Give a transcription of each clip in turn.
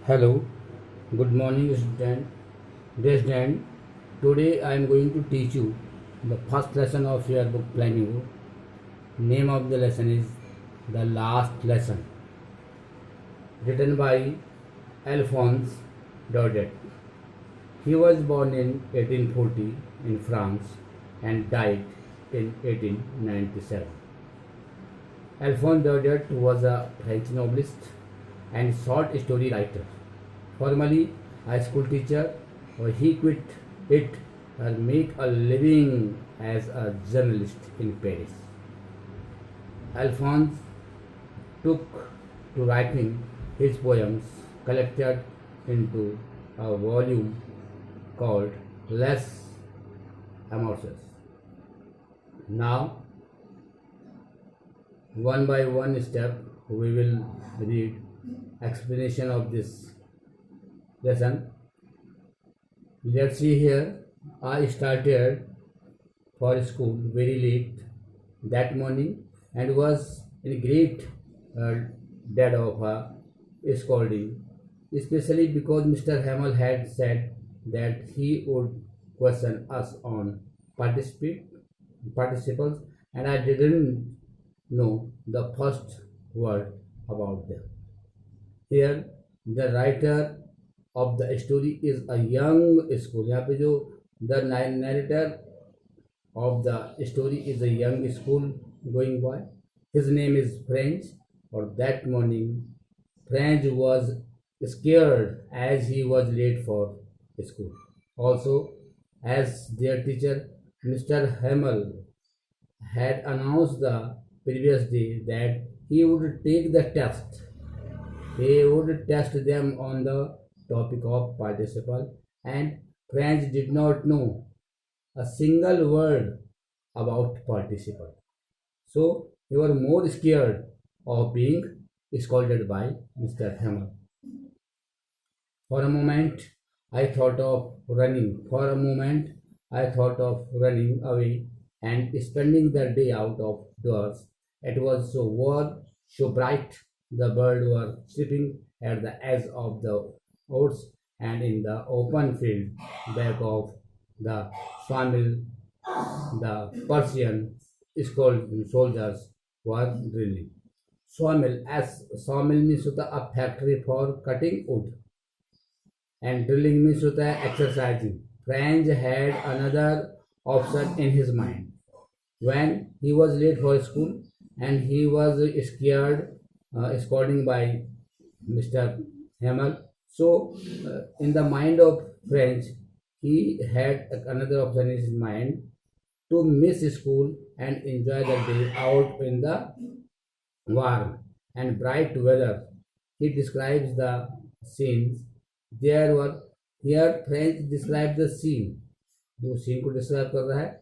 Hello, good morning, student. Dear student, today I am going to teach you the first lesson of your book planning book. Name of the lesson is The Last Lesson, written by Alphonse Daudet. He was born in 1840 in France and died in 1897. Alphonse Daudet was a French novelist and short story writer. Formerly a school teacher, he quit it and made a living as a journalist in Paris. Alphonse took to writing his poems collected into a volume called Les Amours. Now, one by one step, we will read explanation of this lesson. Let's see here. I started for school very late that morning and was in great uh, dread of a scolding, especially because Mr. Hamel had said that he would question us on participate participles, and I didn't know the first word about them. Here, the writer of the story is a young school. यहाँ पे जो the narrator of the story is a young school going boy. His name is French. Or that morning, French was scared as he was late for school. Also, as their teacher, Mr. Hamel had announced the previous day that he would take the test. He would test them on the topic of participle, and French did not know a single word about participle. So they were more scared of being scolded by Mr. Hammer. For a moment, I thought of running. For a moment, I thought of running away and spending the day out of doors. It was so warm, so bright. The birds were chirping at the edge of the woods, and in the open field back of the sawmill, the Persian soldiers were drilling. Sawmill means होता a factory for cutting wood, and drilling means होता है exercising. French had another option in his mind. When he was late for school and he was scared, scolding by Mr. Hamel. So, in the mind of French, he had another option in his mind to miss school and enjoy the day out in the warm and bright weather. He describes the scenes. There were here French describes the scene. जो scene को describe कर रहा है.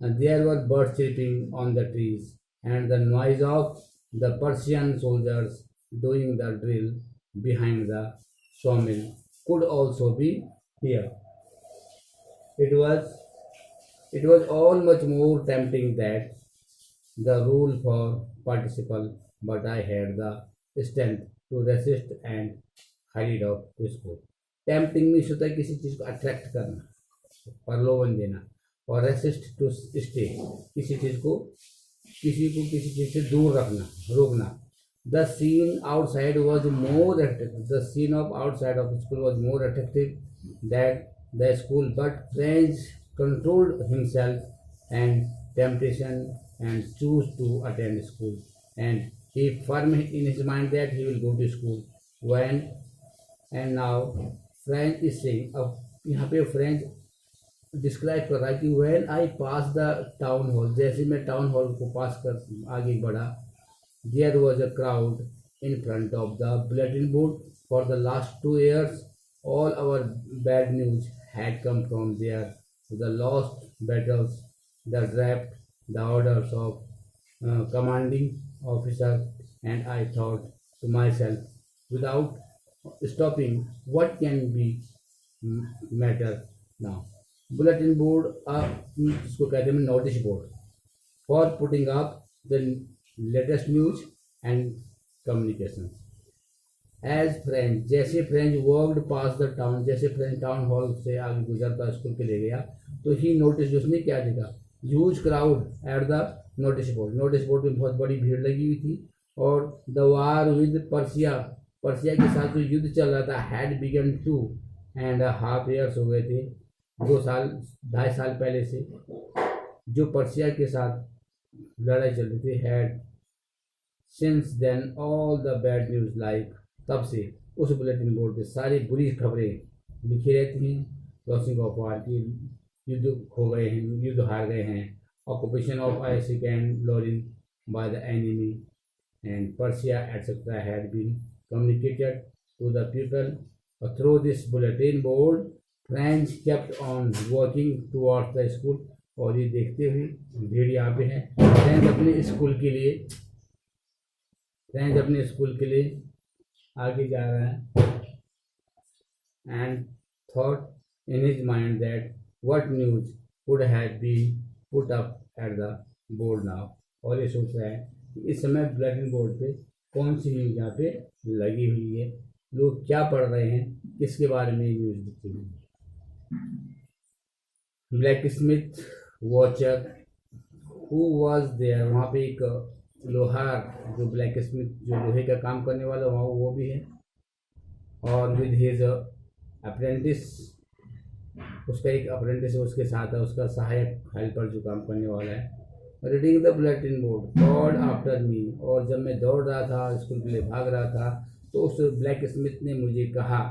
And there were birds chirping on the trees, and the noise of the Persian soldiers doing the drill behind the sawmill could also be here. It was it was all much more tempting that the rule for participle, but I had the strength to resist and hurried off to school. Tempting means होता है किसी चीज को attract करना, प्रलोभन देना, और resist to stay किसी चीज से दूर रखना, रोकना. The scene outside was more attractive. The scene of outside of the school was more attractive than the school, but French controlled himself and temptation and chose to attend school. And he firm in his mind that he will go to school. When and now French is saying, अब यहाँ पे French describe कर रहा है कि when I pass the town hall, जैसे मैं town hall को पास कर आगे बढ़ा, there was a crowd in front of the bulletin board. For the last 2 years all our bad news had come from there. The lost battles, the draft, the orders of commanding officer, and I thought to myself without stopping, what can be matter now. Bulletin board इसको कहते हैं notice board for putting up the latest news and communications. As French, जैसे French worked past the town, जैसे French town hall से आगे गुजरता school के ले गया, तो ही नोटिस, उसने क्या देखा, huge crowd at the notice board, notice board में बहुत बड़ी भीड़ लगी हुई थी। और the war with Persia, Persia के साथ जो युद्ध चल रहा था, हैड बिगन 2.5 years हो गए थे, 2 साल 2.5 साल पहले से जो पर्सिया के साथ लड़ाई चल रही थी, had since then all the bad news like, तब से उस बुलेटिन बोर्ड पे सारी बुरी खबरें लिखी रहती हैं। लॉसिंग ऑफ वार की, युद्ध खो गए हैं, युद्ध हार गए हैं, ऑक्यूपेशन ऑफ आइसिक and Lorraine by the enemy and Prussia etcetera had been communicated to the people through this bulletin board. French kept on working towards the school, और ये देखते हुए भीड़ यहाँ पे है, फ्रेंच अपने स्कूल के लिए, फ्रेंच अपने स्कूल के लिए आगे जा रहा है। And thought in his mind that what news would have been put up at the board now, और ये सोच रहा है कि इस समय बुलेटिन बोर्ड पे कौन सी न्यूज यहाँ पे लगी हुई है, लोग क्या पढ़ रहे हैं, किसके बारे में न्यूज लिखी हुई है। Blacksmith Wachter who was there, वहाँ पे एक लोहार, जो ब्लैक स्मिथ, जो लोहे का काम करने वाला वहाँ वो भी है, और विद हिज अप्रेंटिस, उसका एक अप्रेंटिस है उसके साथ है, उसका सहायक हेल्पर जो काम करने वाला है। Reading the bulletin board God after me, और जब मैं दौड़ रहा था, स्कूल के लिए भाग रहा था, तो उस ब्लैक स्मिथ ने मुझे कहा,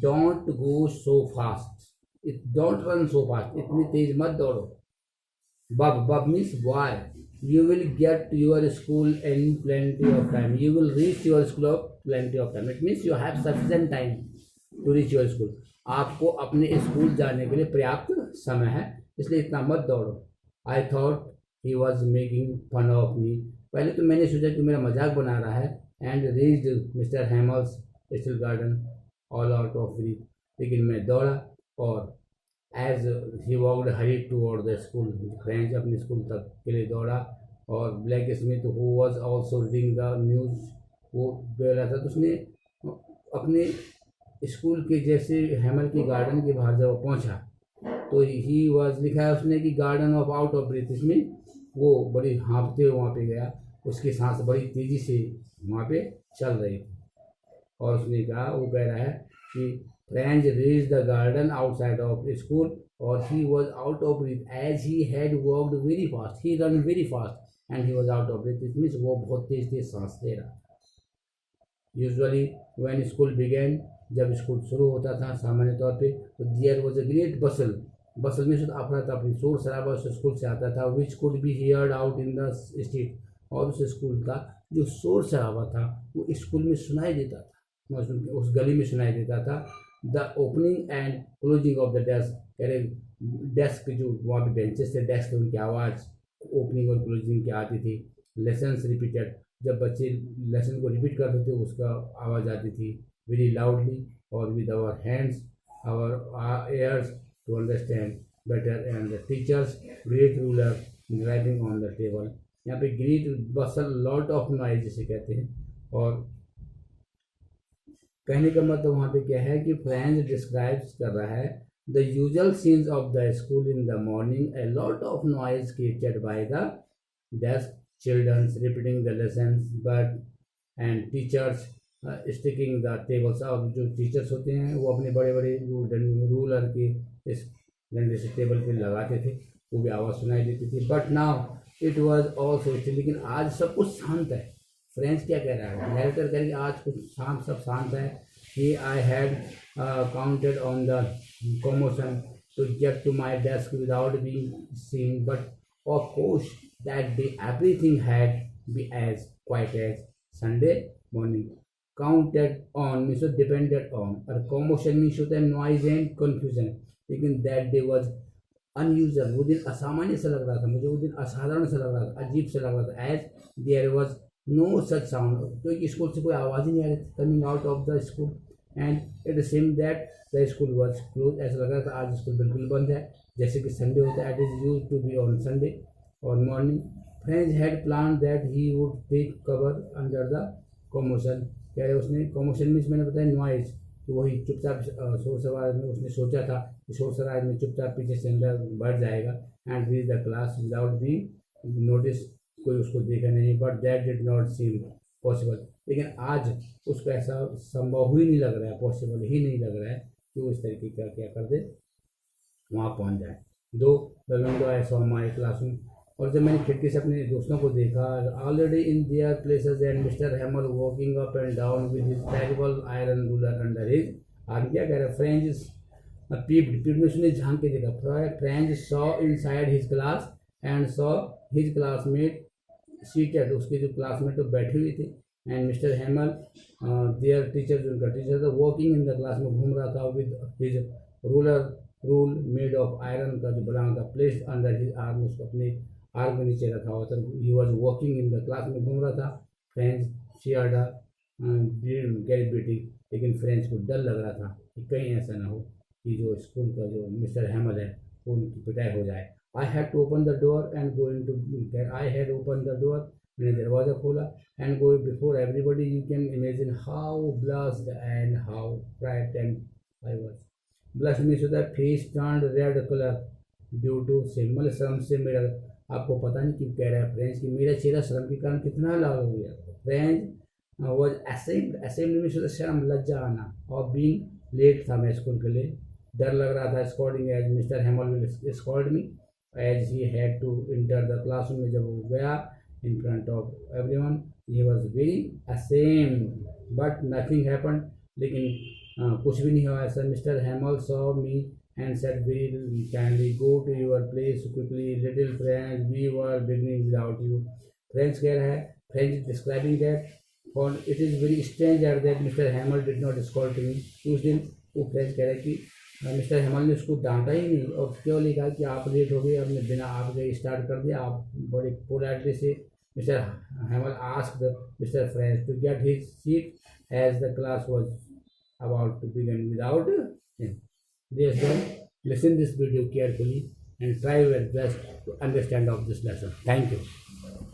don't go so fast, don't run so fast, इतनी तेज मत दौड़ो। Bub, bub means why, you will get your school in plenty of time, you will reach your school of plenty of time, it means you have sufficient time to reach your school, आपको अपने school जाने के लिए पर्याप्त समय है, इसलिए इतना मत दौड़ो। I thought he was making fun of me, पहले तो मैंने सोचा कि मेरा मजाक बना रहा है। and reached Mr. Hamels Still Garden all out of breath, लेकिन मैं दौड़ा और as he walked hurry toward the school, Franz अपने स्कूल तक के लिए दौड़ा। और blacksmith who was also reading the news, वो बोल रहा था, तो उसने अपने स्कूल के जैसे हैमल के गार्डन के बाहर जब वो पहुँचा, तो ही वॉज लिखा है उसने कि garden of out of breath, इसमें वो बड़ी हाँफते हुए वहाँ पे गया, उसकी सांस बड़ी तेज़ी से वहाँ पे चल रही थी। और उसने कहा, वो कह रहा है कि Franz reached the garden outside of school, or he was out of breath as he had walked very fast. He ran very fast and he was out of breath. It means वो बहुत तेज तेज सांस ले रहा। Usually when school began, जब school शुरू होता था सामान्य तौर पे, तो there was a great bustle. bustle में अफरा तफरी, शोर शराबा उस स्कूल से आता था, which could be heard out in the street, और उस स्कूल का जो शोर शराबा था वो स्कूल में सुनाई देता था, उस गली में सुनाई देता था। The opening and closing of the desk, कह रहे डेस्क जो वहाँ पे बेंचेस थे, डेस्क थे, उनकी आवाज़ ओपनिंग और क्लोजिंग की आती थी। लेसन्स रिपीटेड, जब बच्चे लेसन को रिपीट करते थे उसका आवाज़ आती थी वेरी लाउडली, और with our hands our ears to understand better, and the teachers great ruler driving on the table. यहाँ पे great bustle lot of noise जिसे कहते हैं। और कहने का मतलब वहाँ पे क्या है कि फ्रेंच डिस्क्राइब्स कर रहा है the usual scenes of the school in the morning, a lot of noise created by the desk, childrens repeating the lessons, but and teachers sticking the tables. और जो टीचर्स होते हैं वो अपने बड़े बड़े रूलर के इस डंडे से टेबल पे लगाते थे, वो भी आवाज़ सुनाई देती थी। But now it was also, लेकिन आज सब कुछ शांत है। फ्रेंच क्या कह रहा है, नैरेटर कह रही है आज कुछ शांत, सब शांत है। कि I had counted on the commotion to get to my desk without being seen, but of course that day everything had been as quiet as Sunday morning. Counted on means depended on, और commotion means होता है noise and confusion, लेकिन that day was unusual, वो दिन असामान्य सा लग रहा था मुझे, वो दिन असाधारण सा लग रहा था, अजीब सा लग रहा था। as there was no such sound, क्योंकि स्कूल से कोई आवाज़ ही नहीं आ रही थी, coming out of the school, and it seemed that the school was closed, ऐसा लग रहा था आज स्कूल बिल्कुल बंद है, जैसे कि संडे होता है, it is used to be on Sunday or morning. Franz had planned that he would take cover under the commotion कह रहे उसने कॉमोशन मीन्स मैंने बताया नॉइज, तो वही चुपचाप शोर शराबा में उसने सोचा था कि शोर शराबा में चुपचाप पीछे से अंदर बढ़ जाएगा and reach the class without B notice, कोई उसको देखा नहीं, but that did not seem possible. लेकिन आज उसको ऐसा संभव ही नहीं लग रहा है, पॉसिबल ही नहीं लग रहा है कि वो इस तरीके का क्या कर दे, वहाँ पहुँच जाए। दो the window I saw my classroom, और जब मैंने खिड़की से अपने दोस्तों को देखा, already in their places and mister hammer walking up and down with his terrible iron ruler under his, आगे क्या कह रहा है, फ्रेंच पीप्ड में उसने झांक के देखा, French saw inside his class and saw his classmate seated, उसके जो क्लासमेट तो बैठे हुए थे, एंड मिस्टर हैमल देयर टीचर, जो उनका टीचर था, वॉकिंग इन द क्लास में घूम रहा था with his rule made of iron का जो बना था, प्लेस्ड अंडर हिज आर्म, उसको अपने आर्म के नीचे रखा हुआ था। He was walking in the class में घूम रहा था। फ्रेंच फियर्ड गेट बीटिंग, लेकिन फ्रेंच को डर लग रहा था कि कहीं ऐसा ना हो कि जो स्कूल का जो मिस्टर हैमल है वो उनकी पिटाई हो जाए। I had to open the door and going to, I had open the door, मैंने दरवाज़ा खोला, and go before everybody, you can imagine how blushed and how frightened I was. Blush means होता है face turned red colour due to shame, मतलब शर्म से मेरा, आपको पता नहीं क्यों कह रहा है फ्रेंच कि मेरा चेहरा शर्म के कारण कितना लाल हो गया। फ्रेंच वॉज असेम्ड मीन्स होता है शर्म, लज्जा आना, और बीइंग लेट था मैं स्कूल के लिए, डर लग रहा था। Scolding as Mister Hamel will scold me as he had to enter the classroom में, जब वो गया in front of everyone, he was very ashamed but nothing happened, लेकिन कुछ भी नहीं हुआ ऐसा। Mister Hamel saw me and said very kindly go to your place quickly little French, we were beginning without you. French कह रहा है, French describing that for it is very strange that mister हैमल did not scold me. उस दिन वो French कह रहा है कि मिस्टर हैमल ने उसको डांटा ही नहीं, और केवल लिखा कि आप लेट हो गए, आपने बिना आप गए स्टार्ट कर दिया। आप बड़े पोलाइटली से Mister Hamel asked Mister French to get his seat as the class was about to begin without him. Dear students, listen this video carefully and try your best to understand of this lesson. Thank you.